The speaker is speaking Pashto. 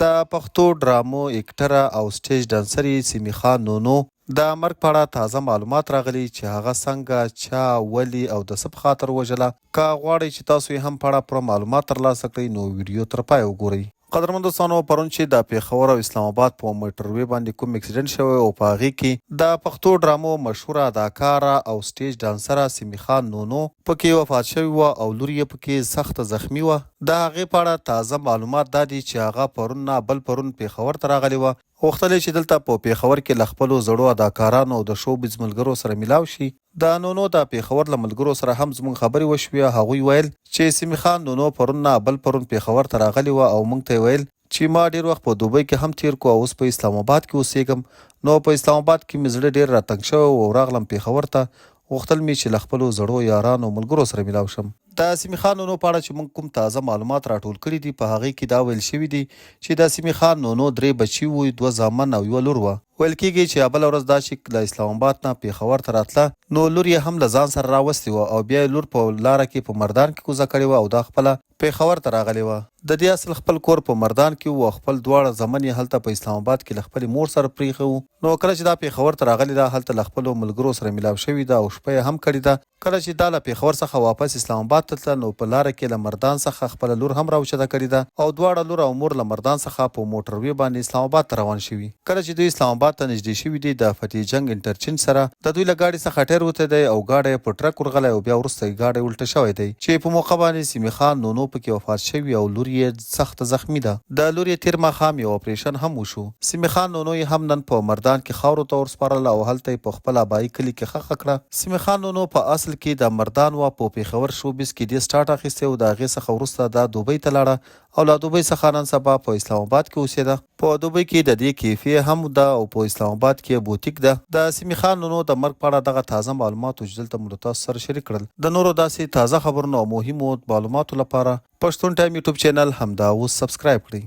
د پښتو ډرامو اکټره او سټیج ډانسري سیمي خان نونو د مرګ په اړه تازه معلومات راغلي چې هغه څنګه چا ولې او د څه په خاطر وژله. که غواړئ چې تاسو یې هم په اړه پوره معلومات ترلاسه کړئ نو ویډیو تر پای وګورئ. قدرمن دوستانو، پرون چې د پیښور او اسلام آباد په موټروي باندې کوم اکسیډنټ شوی او په هغې کې د پښتو ډرامو مشهوره اداکاره او سټیج ډانسره سیمي خان نونو پکې وفات شوې وه او لور یې پکې سخت زخمی وه. د هغې په اړه تازه معلومات دا دي چې هغه پرون نه بل پرون پیښور ته راغلې وه. غوښتل چې دلته په پیښور کې له خپلو زړو اداکارانو او د شوبز ملګرو سره میلاو شي. د نونو د پیښور له ملګرو سره هم زموږ خبرې وشوې. هغوی ویل چې سیمي خان نونو پرون نه بل پرون پیښور ته راغلې وه او موږ ته یې ویل چې ما ډیر وخت په دوبۍ کې هم تیر کو او اوس په اسلام آباد کې اوسېږم. نو په اسلام آباد کې مې زړه ډیر راتنګ شوی او راغلم پیښور ته. غوښتل مې چې له خپلو زړو یارانو او ملګرو سره میلاو شم. د سیمي خان نونو په اړه چې موږ کوم تازه معلومات راټول کړي دي په هغې کې دا ویل شوي دي چې د سیمي خان نونو 3 بچي وو، 2 زامن او 1 لور وه. ویل کېږي چې بله ورځ دا چې له اسلام آباد نه پیښور ته راتله نو لور یې هم له ځان سره راوستې وه او بیا یې لور په لاره کې په مردان کې کوزه کړې وه او دا خپله پیښور ته راغلې وه. د دې اصل خپل کور په مردان کې وو او خپل دواړه زامن یې هلته په اسلام آباد کې له خپلې مور سره پرېښی وو. نو کله چې دا پیښور ته راغلې ده هلته له خپلو ملګرو سره میلاو شوې ده او شپه یې هم کړې ده. کله چې دا له پیښور څخه واپس اسلام آباد ته تله نو په لاره کې له مردان څخه خپله لور هم راوچته کړې ده او دواړه لور او مور له مردان څخه په موټروي باندې اسلام آباد ته روان شوي. کله چې دوی اسلام آباد ته نږدې شوي دي د فتح جنګ انټرچینج سره د دوی له ګاډي څخه ټیر وتی دی او ګاډی یې په ټرک ورغلی او بیا وروسته یې ګاډی الټه شوی دی چې په موقع باندې سیمي خان نونو پکې وفات شوي او لور یې سخت زخمی ده. د لور یې تیر ماښام یو اپریشن هم وشو. سیمي خان نونو یې هم نن په مردان کې خاورو ته ورسپارله او هلته یې په خپل ابایي کلي کې ښخه کړه. سیمي خان نونو په اصل کې د مردان وه، په پیښور شوبز کې دې سټارټ اخیستی او د هغې څخه وروسته دا دوبۍ ته لاړه او له دوبۍ څخه نن سبا په اسلام آباد کې اوسېده. په دوبۍ کې د دې کیفې هم ده او په اسلام آباد کې بوتیک ده. د سیمي خان نونو د مرګ په اړه دغه تازه معلومات چې دلته مو له تاسو سره شریک کړل. د نورو داسې تازه خبرونو او مهمو معلوماتو لپاره پښتون ټایم یوټیوب چینل همدا اوس سبسکرایب کړئ.